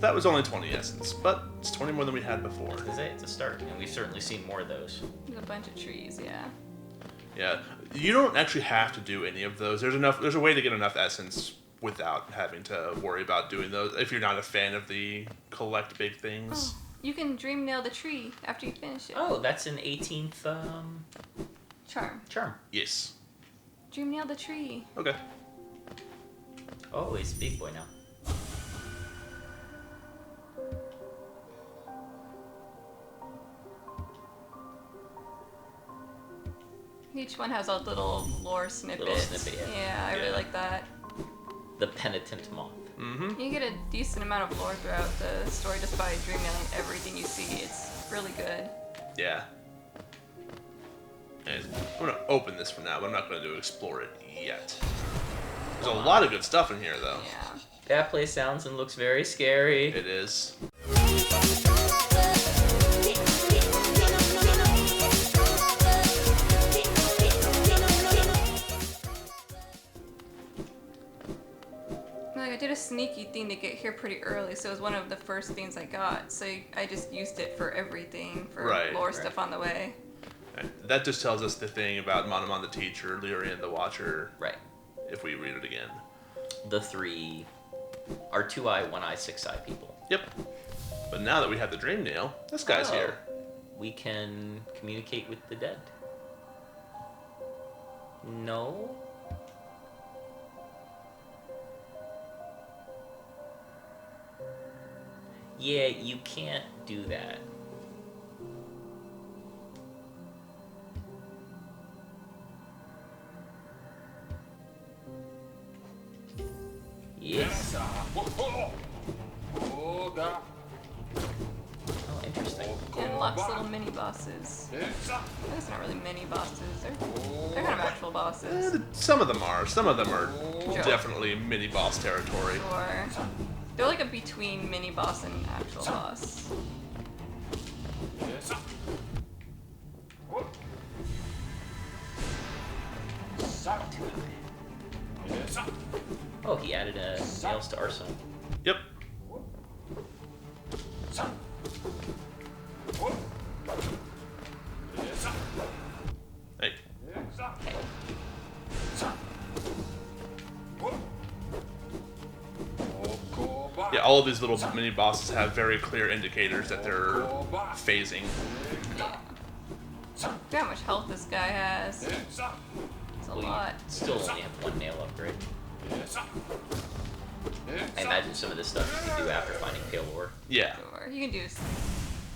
So that was only 20 essence, but it's 20 more than we had before. It's a start, and we've certainly seen more of those. There's a bunch of trees, yeah. Yeah, you don't actually have to do any of those. There's a way to get enough essence without having to worry about doing those if you're not a fan of the collect big things. Oh, you can dream nail the tree after you finish it. Oh, that's an 18th charm. Yes. Dream nail the tree. Okay. Oh, he's a big boy now. Each one has a little lore snippet. Yeah, I really like that. The penitent moth. Mm-hmm. You get a decent amount of lore throughout the story just by dream nailing everything you see. It's really good. Yeah. And I'm going to open this for now, but I'm not going to explore it yet. There's a lot of good stuff in here, though. Yeah. That place sounds and looks very scary. It is. Like, I did a sneaky thing to get here pretty early, so it was one of the first things I got. So I just used it for everything, for lore stuff on the way. Right. That just tells us the thing about Manamon the Teacher, Lyrian the Watcher. Right. If we read it again. The three are 2-eye, 1-eye, 6-eye people. Yep. But now that we have the Dream Nail, this guy's here. We can communicate with the dead. No? Yeah, you can't do that. Yes. Oh, interesting. And lots of little mini bosses. That's not really mini bosses. They're kind of actual bosses. Some of them are. Some of them are definitely mini boss territory. Or they're like a between mini boss and actual boss. Oh, he added a nails to arsenal. Yep. Hey. Yeah, all of these little mini bosses have very clear indicators that they're phasing. Yeah. Look how much health this guy has. It's a lot. Still only have one nail upgrade. I imagine some of this stuff you can do after finding pale ore. Yeah. Sure. You can do.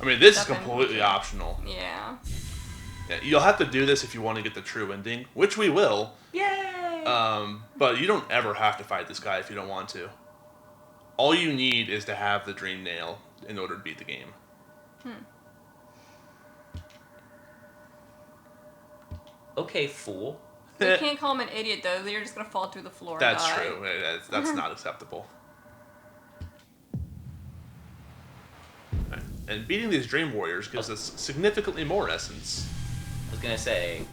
I mean, this is completely optional. Yeah. Yeah. You'll have to do this if you want to get the true ending, which we will. Yay! But you don't ever have to fight this guy if you don't want to. All you need is to have the Dream Nail in order to beat the game. Okay, fool. You can't call him an idiot, though. You're just gonna fall through the floor. That's and die. true. That's not acceptable. Right. And beating these Dream Warriors gives us significantly more essence. I was gonna say,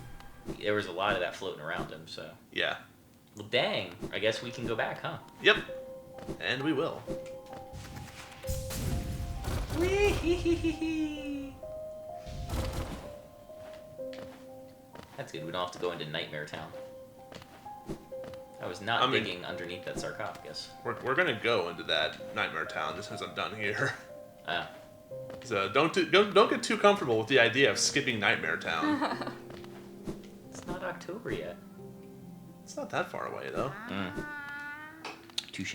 there was a lot of that floating around him, so. Yeah. Well, dang. I guess we can go back, huh? Yep. And we will. That's good. We don't have to go into Nightmare Town. I was not digging underneath that sarcophagus. We're gonna go into that Nightmare Town as soon as I'm done here. Ah. So don't get too comfortable with the idea of skipping Nightmare Town. It's not October yet. It's not that far away though. Touche.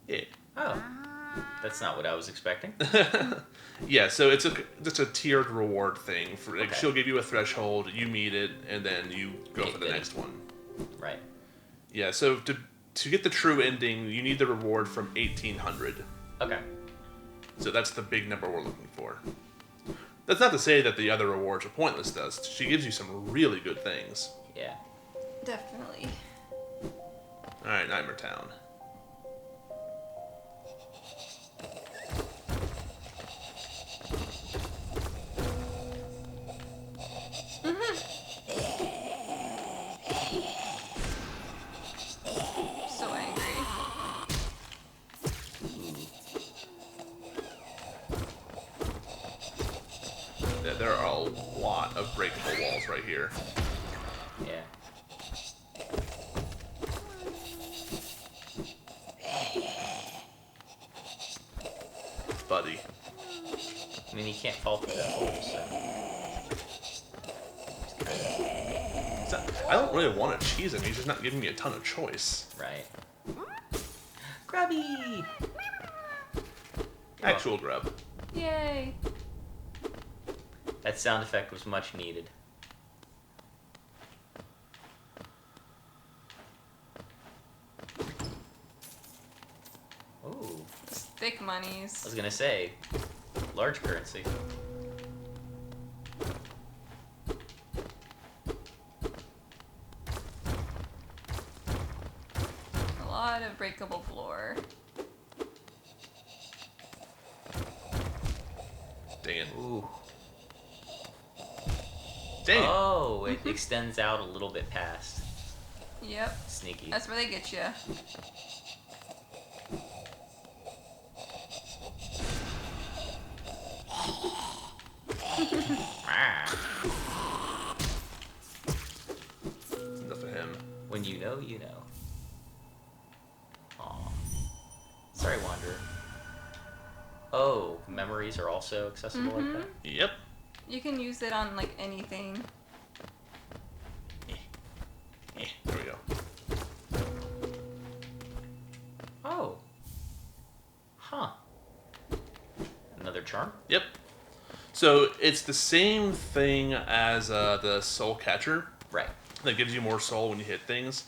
Yeah. Oh. That's not what I was expecting. Yeah, so it's just a tiered reward thing. For like, Okay. she'll give you a threshold, you meet it, and then you go for the next one. Right. Yeah, so to get the true ending, you need the reward from 1800. Okay. So that's the big number we're looking for. That's not to say that the other rewards are pointless, though. She gives you some really good things. Yeah. Definitely. Alright, Nightmare Town. there are a lot of breakable walls right here. Yeah. Buddy. I mean, you can't fall through that hole, so... I don't really want to cheese him. He's just not giving me a ton of choice. Right. Grubby! Actual grub. Yay! That sound effect was much needed. Ooh. Stick monies. I was gonna say, large currency. A lot of breakable floor. Dang it. Ooh. Dang it. Oh, it extends out a little bit past. Yep. Sneaky. That's where they get you. Enough of him. When you know, you know. Aw. Sorry, Wanderer. Oh, memories are also accessible like that? Yep. You can use it on, like, anything. There we go. Oh. Huh. Another charm? Yep. So it's the same thing as the soul catcher. Right. That gives you more soul when you hit things,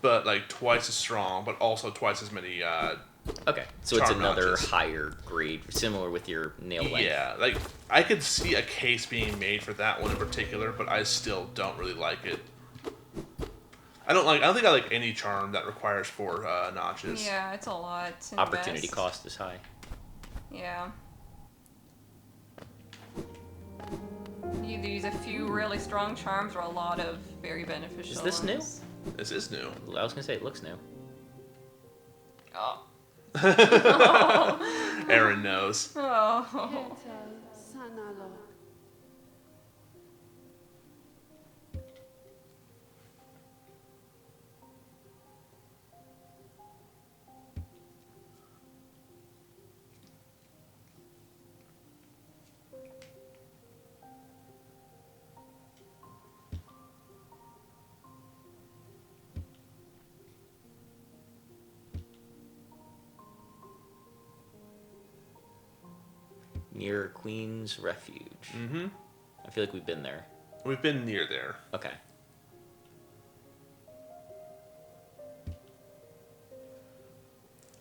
but like twice as strong, but also twice as many. Okay, so it's charm another notches. higher grade, similar with your nail length. Yeah, like I could see a case being made for that one in particular, but I still don't really like it. I don't think I like any charm that requires 4 notches. Yeah, it's a lot to Opportunity invest. cost is high. Yeah. You either use a few really strong charms or a lot of very beneficial Is this new? ones. This is new. I was gonna say it looks new. Oh. Erin knows. Oh. Near Queen's Refuge. Mm-hmm. I feel like we've been there. We've been near there. Okay.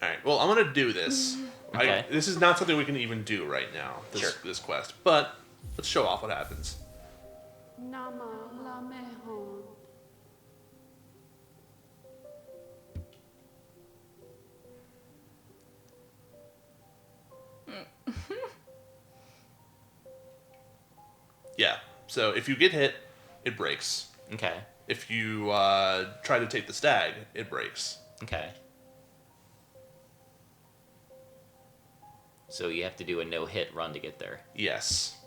All right. Well, I'm gonna do this. Okay. This is not something we can even do right now. Sure. This quest, but let's show off what happens. Yeah. So if you get hit, it breaks. Okay. If you try to take the stag, it breaks. Okay. So you have to do a no-hit run to get there. Yes.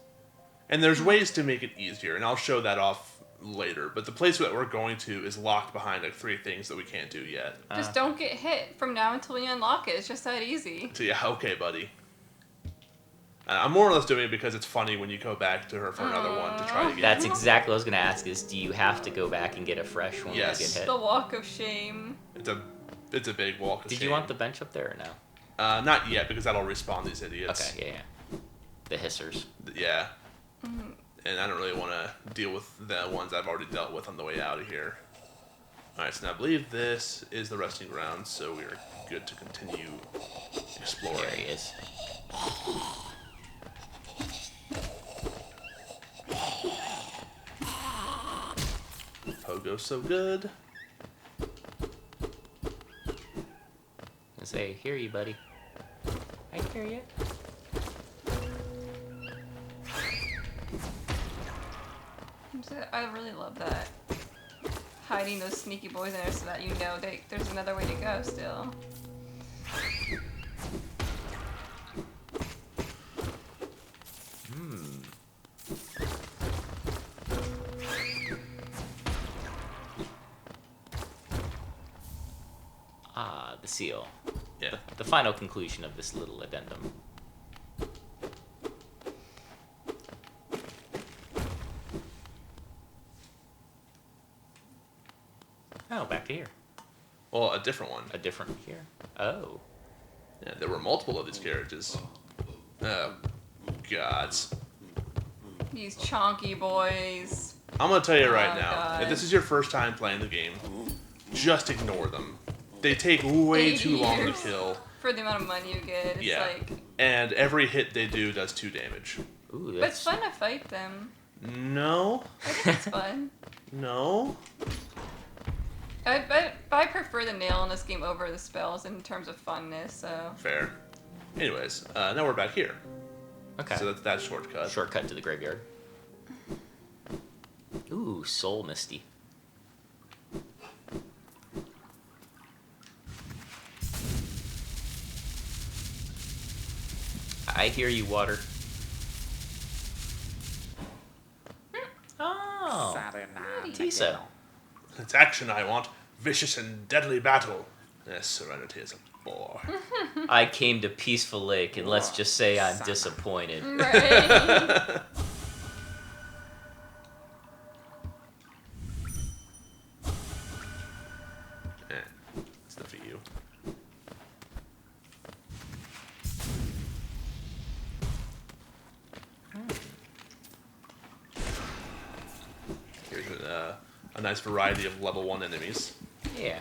And there's ways to make it easier, and I'll show that off later. But the place that we're going to is locked behind like 3 things that we can't do yet. Just don't get hit from now until we unlock it. It's just that easy. So yeah, okay, buddy. I'm more or less doing it because it's funny when you go back to her for another one to try again. That's exactly what I was going to ask is, do you have to go back and get a fresh one Yes. to get hit? The walk of shame. It's a big walk of Did shame. you want the bench up there or no? Not yet, because that'll respawn these idiots. Okay, yeah. The hissers. Yeah. And I don't really want to deal with the ones I've already dealt with on the way out of here. Alright, so now I believe this is the resting ground, so we're good to continue exploring. There he is. Pogo's so good. I say, hear you, buddy. I hear you. I really love that. Hiding those sneaky boys in there so that you know there's another way to go still. Ah, the seal. Yeah. The final conclusion of this little addendum. Oh, back to here. Well, a different one. A different here. Oh. Yeah, there were multiple of these carriages. Oh, gods. These chonky boys. I'm gonna tell you right Oh, now, God. if this is your first time playing the game, just ignore them. They take way 80 too long to years. kill. For the amount of money you get, it's Yeah. like... And every hit they do does 2 damage. Ooh, But it's fun to fight them. No. I think it's fun. No. I prefer the nail in this game over the spells in terms of funness, so... Fair. Anyways, now we're back here. Okay. So that's that shortcut. Shortcut to the graveyard. Ooh, soul misty. I hear you, water. Oh, Tisa. It's action I want. Vicious and deadly battle. Yes, serenity is a bore. I came to Peaceful Lake, and let's just say I'm disappointed. Right. It's the for you. Here's a nice variety of level 1 enemies. Yeah.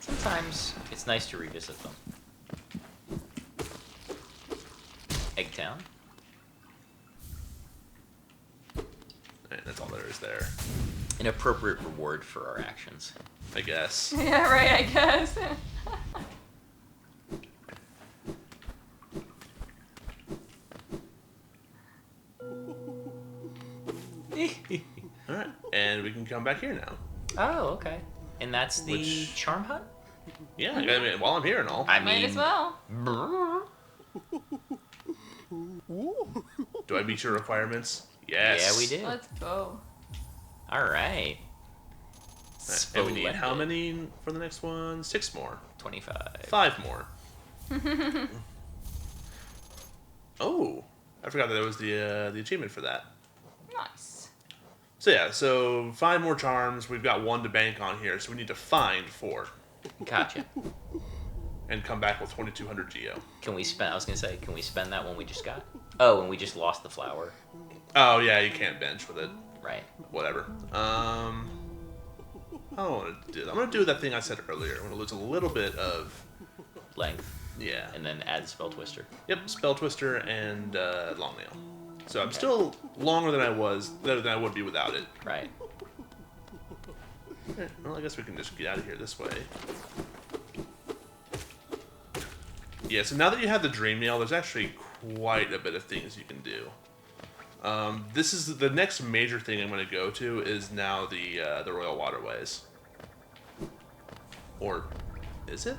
Sometimes it's nice to revisit them. Eggtown. And that's all there is there, An appropriate reward for our actions. I guess. Yeah, right, I guess. Alright, and we can come back here now. Oh, okay. And that's the Which- charm hut? Yeah, I mean, while I'm here and all. I Might mean, as well. Do I meet your requirements? Yes. Yeah, we did. Let's go. All right. And we need how Splendid. many for the next one? 6 more. 25. 5 more. Oh, I forgot that there was the achievement for that. Nice. So yeah, so 5 more charms. We've got 1 to bank on here, so we need to find 4 Gotcha. and come back with 2,200 geo. Can we spend? I was gonna say, can we spend that one we just got? Oh, and we just lost the flower. Oh yeah, you can't bench with it. Right. Whatever. I don't want to do that. I'm gonna do that thing I said earlier. I'm gonna lose a little bit of Length, yeah. and then add spell twister. Yep, spell twister and long nail. So I'm Okay. still longer than I would be without it. Right. Okay, well, I guess we can just get out of here this way. Yeah, so now that you have the dream nail, there's actually quite a bit of things you can do. This is the next major thing I'm going to go to is now the Royal Waterways. Or is it?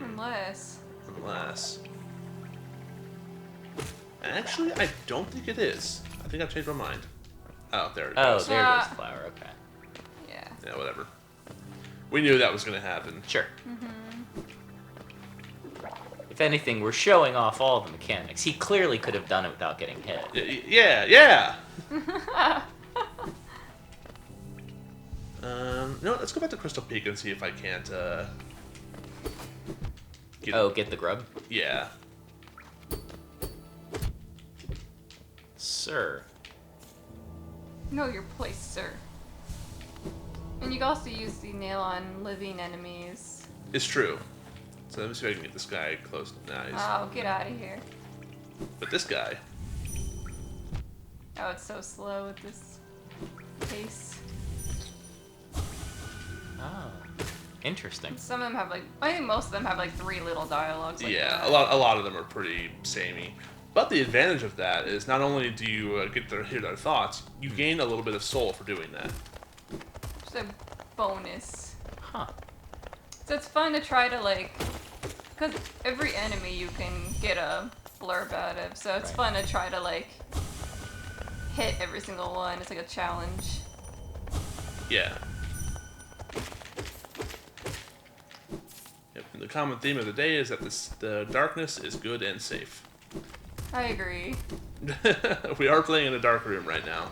Unless. Actually, I don't think it is. I think I've changed my mind. Oh, there it Oh, goes. there goes the flower. Okay. Yeah. Yeah, whatever. We knew that was going to happen. Sure. If anything, we're showing off all the mechanics. He clearly could have done it without getting hit. Yeah. No, let's go back to Crystal Peak and see if I can't, Get the grub? Yeah. Sir. Know your place, sir. And you can also use the nail on living enemies. It's true. So let me see if I can get this guy close. Nice. Oh, get out of here. But this guy. Oh, it's so slow with this pace. Oh. Interesting. Some of them have like, I think most of them have like 3 little dialogues. Like Yeah, that. a lot of them are pretty samey. But the advantage of that is not only do you hear their thoughts, you gain a little bit of soul for doing that. Just a bonus. Huh. So it's fun to try to like, because every enemy you can get a blurb out of. So it's Right. fun to try to like hit every single one. It's like a challenge. Yeah. the common theme of the day is that the darkness is good and safe. I agree. We are playing in a dark room right now.